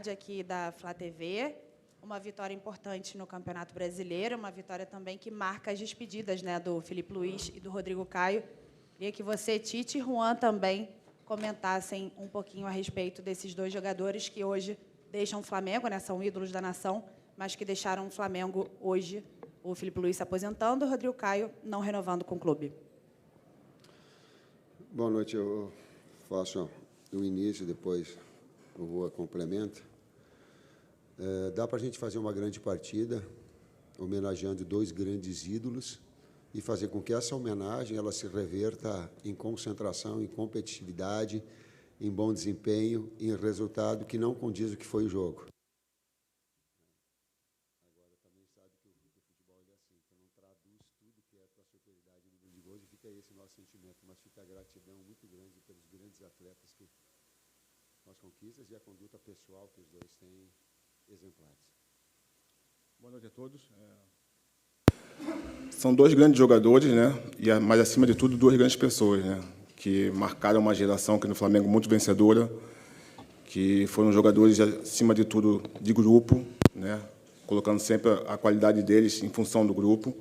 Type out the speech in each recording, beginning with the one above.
aqui da Flá TV, uma vitória importante no Campeonato Brasileiro, uma vitória também que marca as despedidas, né, do Filipe Luís e do Rodrigo Caio. Queria que você, Tite e Juan, também comentassem um pouquinho a respeito desses dois jogadores que hoje deixam o Flamengo, né, são ídolos da nação, mas que deixaram o Flamengo hoje, o Filipe Luís se aposentando e o Rodrigo Caio não renovando com o clube. Boa noite, eu faço o início, depois o Juan complementa. Dá para a gente fazer uma grande partida, homenageando dois grandes ídolos, e fazer com que essa homenagem ela se reverta em concentração, em competitividade, em bom desempenho, em resultado que não condiz o que foi o jogo. Agora, também sabe que o futebol é assim, você não traduz tudo que é para a superioridade do número de gols, e fica esse nosso sentimento, mas fica a gratidão muito grande pelos grandes atletas que nós conquistas e a conduta pessoal que os dois têm exemplares. Boa noite a todos. São dois grandes jogadores, né? Mas, acima de tudo, duas grandes pessoas, né? Que marcaram uma geração aqui no Flamengo muito vencedora, que foram jogadores, acima de tudo, de grupo, né? Colocando sempre a qualidade deles em função do grupo.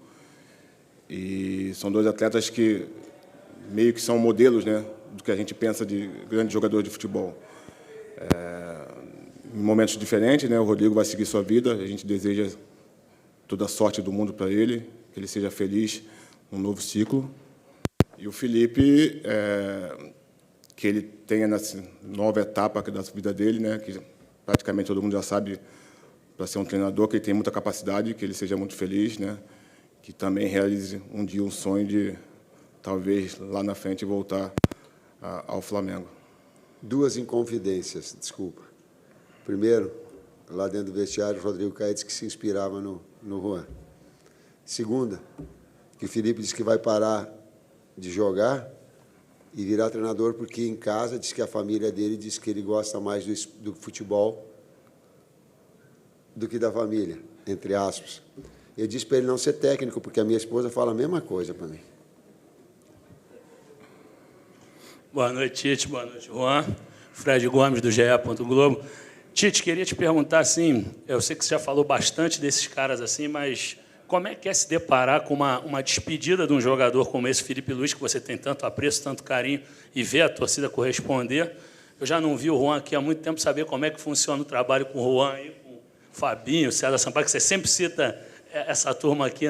E são dois atletas que meio que são modelos, né, do que a gente pensa de grandes jogadores de futebol. Em momentos diferentes, né? O Rodrigo vai seguir sua vida, a gente deseja toda a sorte do mundo para ele, que ele seja feliz num novo ciclo. E o Filipe, que ele tenha nessa nova etapa da vida dele, né? Que praticamente todo mundo já sabe, para ser um treinador, que ele tem muita capacidade, que ele seja muito feliz, né? Que também realize um dia um sonho de, talvez, lá na frente, voltar ao Flamengo. Duas inconfidências, desculpa. Primeiro, lá dentro do vestiário, o Rodrigo Caio disse que se inspirava no Juan. Segunda, que o Filipe disse que vai parar de jogar e virar treinador, porque em casa diz que a família dele diz que ele gosta mais do futebol do que da família, entre aspas. Eu disse para ele não ser técnico, porque a minha esposa fala a mesma coisa para mim. Boa noite, Tite. Boa noite, Juan. Fred Gomes, do GE. Globo. Tite, queria te perguntar, assim, eu sei que você já falou bastante desses caras, assim, mas como é que é se deparar com uma despedida de um jogador como esse, Filipe Luís, que você tem tanto apreço, tanto carinho, e ver a torcida corresponder? Eu já não vi o Juan aqui há muito tempo, saber como é que funciona o trabalho com o Juan, e com o Fabinho, o César Sampaio, que você sempre cita essa turma aqui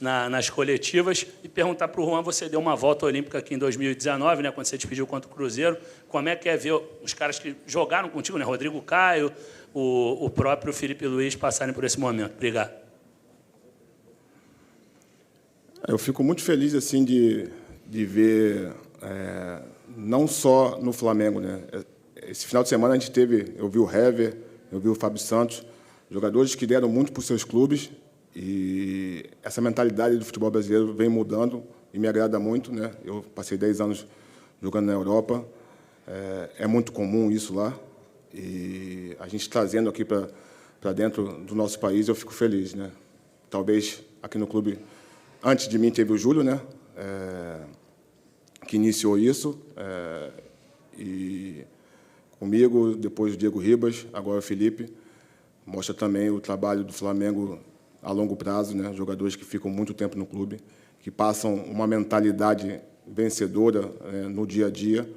nas coletivas, e perguntar para o Juan, você deu uma volta olímpica aqui em 2019, né, quando você despediu contra o Cruzeiro, como é que é ver os caras que jogaram contigo, né, Rodrigo Caio, o próprio Filipe Luís, passarem por esse momento? Obrigado. Eu fico muito feliz assim de ver, não só no Flamengo, né? Esse final de semana a gente teve, eu vi o Hever, eu vi o Fábio Santos, jogadores que deram muito para os seus clubes, e essa mentalidade do futebol brasileiro vem mudando e me agrada muito, né? Eu passei 10 anos jogando na Europa, é muito comum isso lá, e a gente trazendo aqui para dentro do nosso país, eu fico feliz, né? Talvez aqui no clube, antes de mim teve o Júlio, né? Que iniciou isso, e comigo, depois o Diego Ribas, agora o Filipe, mostra também o trabalho do Flamengo a longo prazo, né? Jogadores que ficam muito tempo no clube, que passam uma mentalidade vencedora no dia a dia.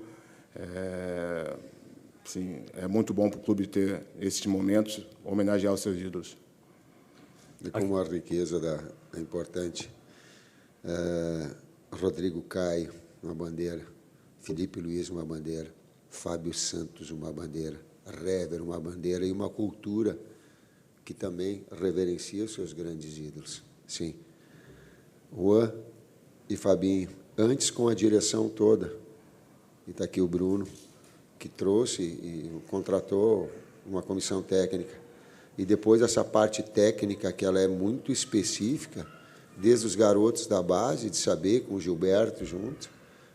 Sim, é muito bom para o clube ter esses momentos, homenagear os seus ídolos. E como a riqueza é importante, Rodrigo Caio, uma bandeira, Filipe Luís, uma bandeira, Fábio Santos, uma bandeira, Hever, uma bandeira, e uma cultura que também reverencia os seus grandes ídolos. Sim. Juan e Fabinho, antes com a direção toda, e está aqui o Bruno, que trouxe e contratou uma comissão técnica, e depois essa parte técnica, que ela é muito específica, desde os garotos da base, de saber, com o Gilberto junto,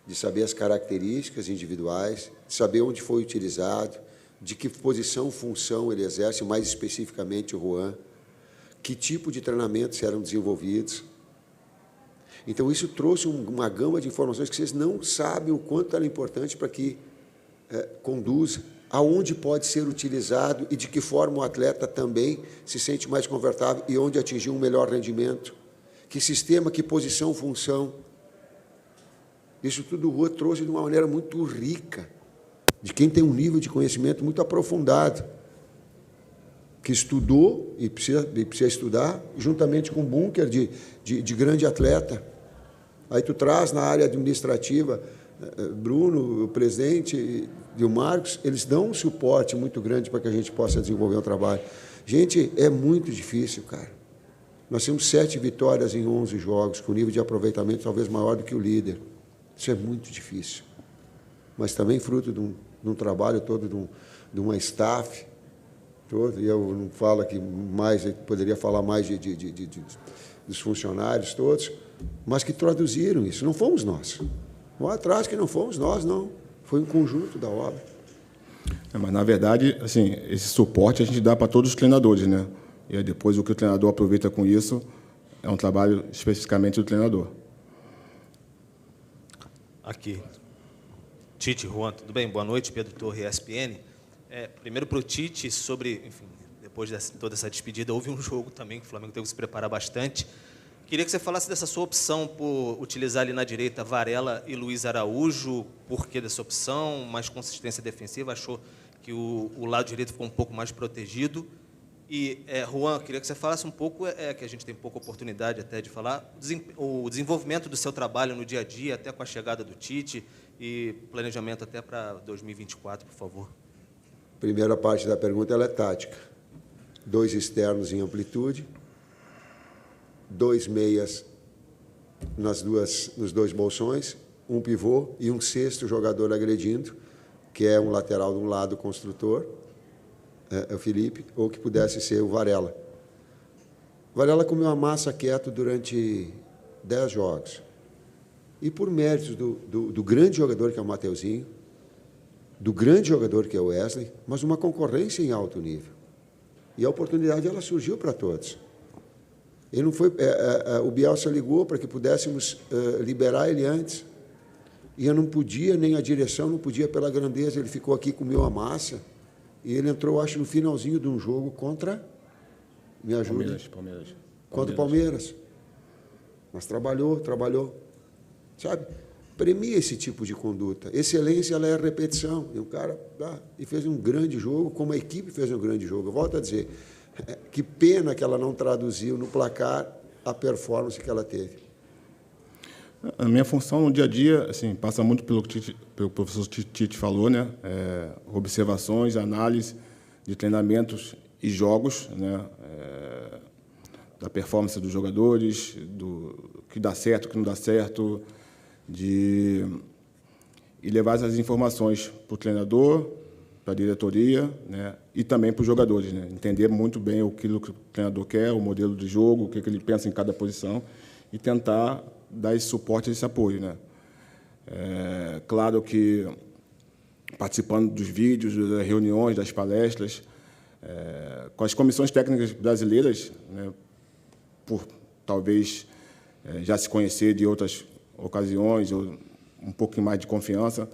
de saber as características individuais, de saber onde foi utilizado, de que posição, função ele exerce, mais especificamente o Juan, que tipo de treinamentos eram desenvolvidos. Então, isso trouxe uma gama de informações que vocês não sabem o quanto era importante para que conduza aonde pode ser utilizado e de que forma o atleta também se sente mais confortável e onde atingir um melhor rendimento. Que sistema, que posição, função. Isso tudo o Rua trouxe de uma maneira muito rica, de quem tem um nível de conhecimento muito aprofundado, que estudou e precisa estudar, juntamente com um bunker de grande atleta. Aí tu traz na área administrativa, Bruno, o presidente e o Marcos, eles dão um suporte muito grande para que a gente possa desenvolver o trabalho. Gente, é muito difícil, cara. Nós temos 7 vitórias em 11 jogos, com nível de aproveitamento talvez maior do que o líder. Isso é muito difícil. Mas também fruto de um trabalho todo, de uma staff, todo, e eu não falo aqui mais, eu poderia falar mais dos funcionários todos, mas que traduziram isso. Não fomos nós. Lá atrás que não fomos nós, não. Foi um conjunto da obra. Mas, na verdade, assim, esse suporte a gente dá para todos os treinadores, né? E aí depois o que o treinador aproveita com isso é um trabalho especificamente do treinador. Aqui. Tite, Juan, tudo bem? Boa noite, Pedro Torre, ESPN. Primeiro para o Tite, sobre, enfim, depois de toda essa despedida, houve um jogo também que o Flamengo teve que se preparar bastante. Queria que você falasse dessa sua opção por utilizar ali na direita Varela e Luiz Araújo. Por que dessa opção? Mais consistência defensiva? Achou que o lado direito ficou um pouco mais protegido? E, Juan, queria que você falasse um pouco, que a gente tem pouca oportunidade até de falar, o desenvolvimento do seu trabalho no dia a dia, até com a chegada do Tite, e planejamento até para 2024, por favor. Primeira parte da pergunta ela é tática. 2 externos em amplitude, 2 meias nos 2 bolsões, um pivô e um sexto jogador agredindo, que é um lateral de um lado construtor, o Felipe, ou que pudesse ser o Varela. Varela comeu a massa quieto durante 10 jogos. E por méritos do grande jogador que é o Mateuzinho, do grande jogador que é o Wesley, mas uma concorrência em alto nível. E a oportunidade ela surgiu para todos. Ele não foi, o Bielsa ligou para que pudéssemos liberar ele antes. E eu não podia, nem a direção não podia pela grandeza. Ele ficou aqui, comeu a massa. E ele entrou, acho, no finalzinho de um jogo contra... Me ajuda. Palmeiras. Contra o Palmeiras. Mas trabalhou. Sabe? Premia esse tipo de conduta. Excelência, ela é repetição. E o cara e fez um grande jogo, como a equipe fez um grande jogo. Eu volto a dizer, que pena que ela não traduziu no placar a performance que ela teve. A minha função no dia a dia, assim, passa muito pelo que o professor Tite falou, né? Observações, análise de treinamentos e jogos, né? Da performance dos jogadores, do que dá certo, o que não dá certo, e levar essas informações para o treinador, para a diretoria, né? E também para os jogadores, né? Entender muito bem aquilo que o treinador quer, o modelo de jogo, o que ele pensa em cada posição e tentar dar esse suporte, esse apoio, né? Claro que participando dos vídeos, das reuniões, das palestras, com as comissões técnicas brasileiras, né, por talvez já se conhecer de outras ocasiões, ou um pouquinho mais de confiança,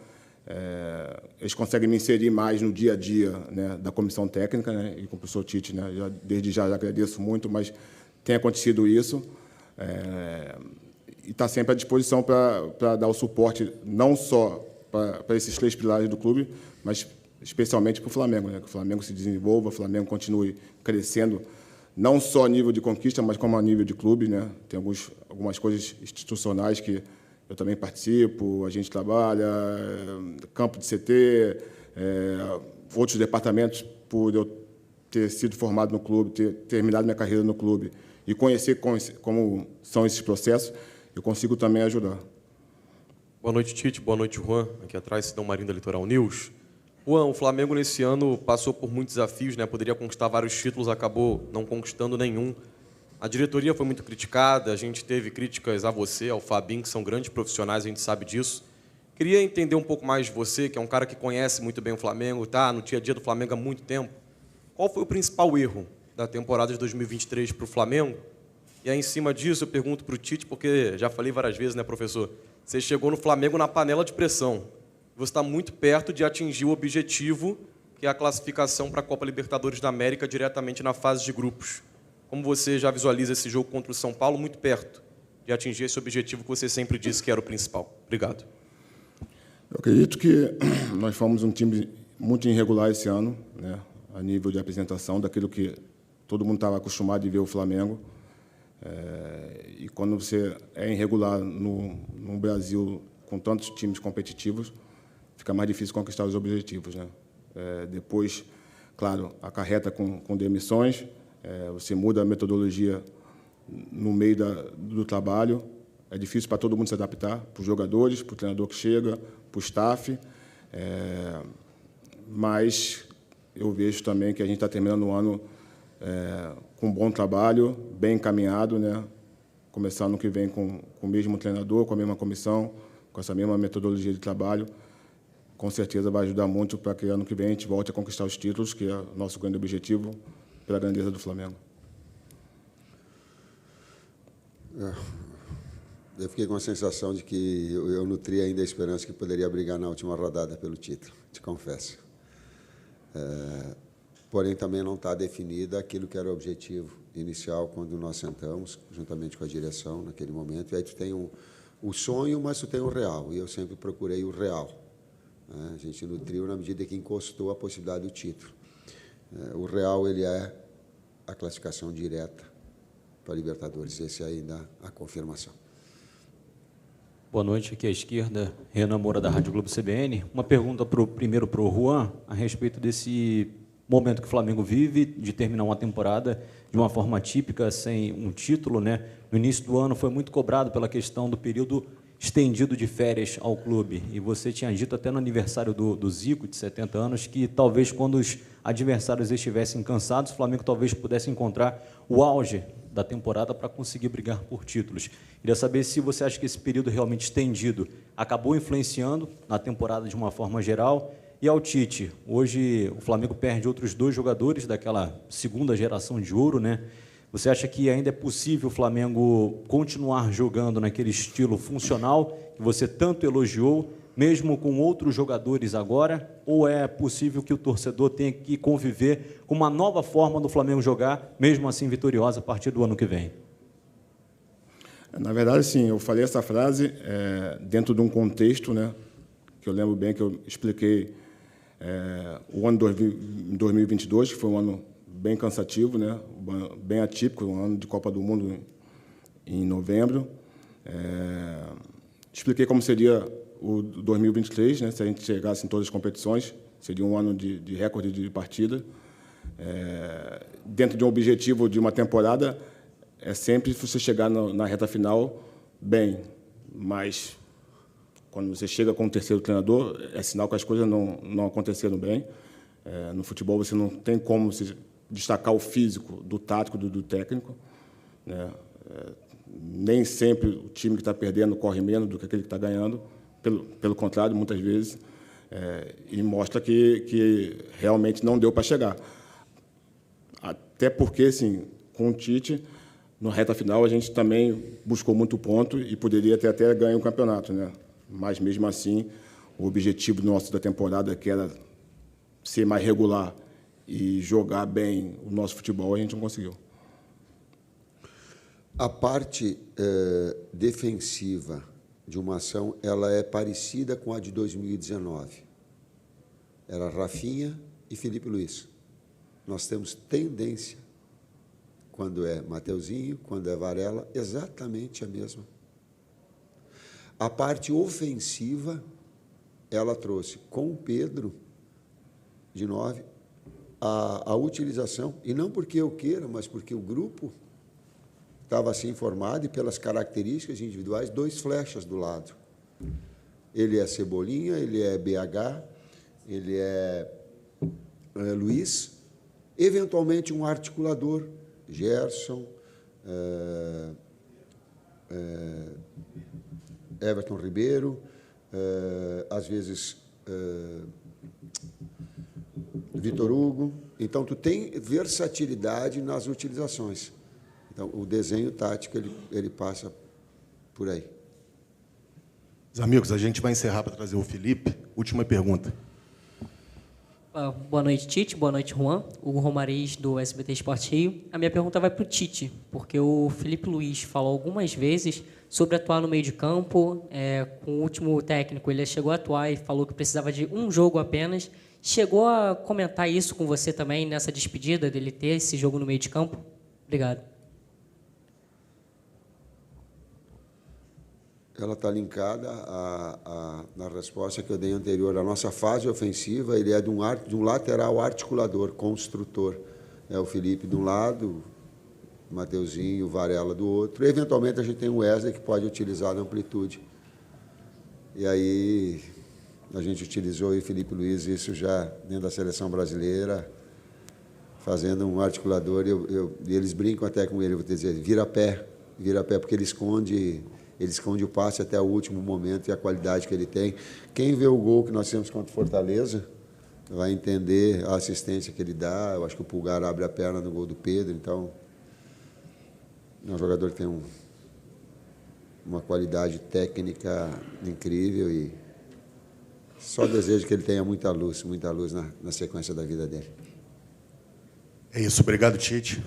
eles conseguem me inserir mais no dia a dia, né, da comissão técnica, né, e com o professor Tite, né, desde já agradeço muito, mas tem acontecido isso. E está sempre à disposição para dar o suporte, não só para esses 3 pilares do clube, mas especialmente para o Flamengo, né? Que o Flamengo se desenvolva, o Flamengo continue crescendo, não só a nível de conquista, mas como a nível de clube, né? Tem algumas coisas institucionais que eu também participo, a gente trabalha, campo de CT, outros departamentos, por eu ter sido formado no clube, ter terminado minha carreira no clube e conhecer como são esses processos, eu consigo também ajudar. Boa noite, Tite. Boa noite, Juan. Aqui atrás, Sidão Marinho da Litoral News. Juan, o Flamengo nesse ano passou por muitos desafios, né? Poderia conquistar vários títulos, acabou não conquistando nenhum. A diretoria foi muito criticada, a gente teve críticas a você, ao Fabinho, que são grandes profissionais, a gente sabe disso. Queria entender um pouco mais de você, que é um cara que conhece muito bem o Flamengo, está no dia a dia do Flamengo há muito tempo. Qual foi o principal erro da temporada de 2023 para o Flamengo? E aí, em cima disso, eu pergunto para o Tite, porque já falei várias vezes, né, professor? Você chegou no Flamengo na panela de pressão. Você está muito perto de atingir o objetivo que é a classificação para a Copa Libertadores da América diretamente na fase de grupos. Como você já visualiza esse jogo contra o São Paulo muito perto de atingir esse objetivo que você sempre disse que era o principal? Obrigado. Eu acredito que nós fomos um time muito irregular esse ano, né, a nível de apresentação, daquilo que todo mundo estava acostumado de ver o Flamengo. E quando você é irregular no Brasil, com tantos times competitivos, fica mais difícil conquistar os objetivos, né? Depois, claro, acarreta com demissões, você muda a metodologia no meio do trabalho, é difícil para todo mundo se adaptar, para os jogadores, para o treinador que chega, para o staff, mas eu vejo também que a gente está terminando o ano com um bom trabalho, bem encaminhado, né? Começar ano que vem com o mesmo treinador, com a mesma comissão, com essa mesma metodologia de trabalho, com certeza vai ajudar muito para que ano que vem a gente volte a conquistar os títulos, que é o nosso grande objetivo, pela grandeza do Flamengo. Eu fiquei com a sensação de que eu nutri ainda a esperança que poderia brigar na última rodada pelo título, te confesso. Porém, também não está definida aquilo que era o objetivo inicial quando nós sentamos, juntamente com a direção, naquele momento. E aí tu tem o sonho, mas tu tem o real. E eu sempre procurei o real. A gente nutriu na medida que encostou a possibilidade do título. O real, ele é a classificação direta para a Libertadores. Esse é ainda a confirmação. Boa noite, aqui à esquerda, Renan Moura, da Rádio Globo CBN. Uma pergunta primeiro para o Juan, a respeito desse momento que o Flamengo vive, de terminar uma temporada de uma forma típica, sem um título, né? No início do ano foi muito cobrado pela questão do período estendido de férias ao clube. E você tinha dito até no aniversário do Zico, de 70 anos, que talvez quando os adversários estivessem cansados, o Flamengo talvez pudesse encontrar o auge da temporada para conseguir brigar por títulos. Queria saber se você acha que esse período realmente estendido acabou influenciando na temporada de uma forma geral. E ao Tite, hoje o Flamengo perde outros 2 jogadores daquela segunda geração de ouro, né? Você acha que ainda é possível o Flamengo continuar jogando naquele estilo funcional que você tanto elogiou, mesmo com outros jogadores agora? Ou é possível que o torcedor tenha que conviver com uma nova forma do Flamengo jogar, mesmo assim vitoriosa, a partir do ano que vem? Na verdade, sim, eu falei essa frase dentro de um contexto, né, que eu lembro bem que eu expliquei o ano 2022, que foi um ano bem cansativo, né, bem atípico, um ano de Copa do Mundo em novembro. Expliquei como seria o 2023, né, se a gente chegasse em todas as competições, seria um ano de recorde de partida. Dentro de um objetivo de uma temporada, é sempre você chegar na reta final bem, mas quando você chega com o terceiro treinador, é sinal que as coisas não aconteceram bem. No futebol, você não tem como se destacar o físico do tático, do técnico, né? Nem sempre o time que está perdendo corre menos do que aquele que está ganhando, pelo contrário, muitas vezes, e mostra que realmente não deu para chegar. Até porque, assim, com o Tite, na reta final, a gente também buscou muito ponto e poderia ter até ganho o campeonato, né? Mas, mesmo assim, o objetivo nosso da temporada, que era ser mais regular e jogar bem o nosso futebol, a gente não conseguiu. A parte defensiva de uma ação, ela é parecida com a de 2019. Era Rafinha e Felipe Luiz. Nós temos tendência, quando é Mateuzinho, quando é Varela, exatamente a mesma. A parte ofensiva, ela trouxe com o Pedro, de 9, a utilização, e não porque eu queira, mas porque o grupo estava assim formado e pelas características individuais, 2 flechas do lado. Ele é Cebolinha, ele é BH, ele é Luiz, eventualmente um articulador, Gerson, Everton Ribeiro, às vezes Vitor Hugo. Então, tu tem versatilidade nas utilizações. Então, o desenho tático, ele passa por aí. Meus amigos, a gente vai encerrar para trazer o Felipe. Última pergunta. Boa noite, Tite. Boa noite, Juan. Hugo Romariz, do SBT Esporte Rio. A minha pergunta vai para o Tite, porque o Felipe Luiz falou algumas vezes sobre atuar no meio de campo. Com o último técnico, ele chegou a atuar e falou que precisava de um jogo apenas. Chegou a comentar isso com você também nessa despedida, dele ter esse jogo no meio de campo? Obrigado. Ela está linkada na resposta que eu dei anterior. A nossa fase ofensiva, ele é de um lateral articulador, construtor. É o Felipe de um lado, o Mateuzinho, o Varela do outro. E, eventualmente, a gente tem o Wesley, que pode utilizar na amplitude. E aí, a gente utilizou o Felipe Luiz, isso já dentro da seleção brasileira, fazendo um articulador. E eles brincam até com ele, vou dizer, vira pé, porque ele esconde o passe até o último momento e a qualidade que ele tem. Quem vê o gol que nós temos contra o Fortaleza vai entender a assistência que ele dá. Eu acho que o Pulgar abre a perna no gol do Pedro. Então, é um jogador que tem uma qualidade técnica incrível e só desejo que ele tenha muita luz na sequência da vida dele. É isso. Obrigado, Tite.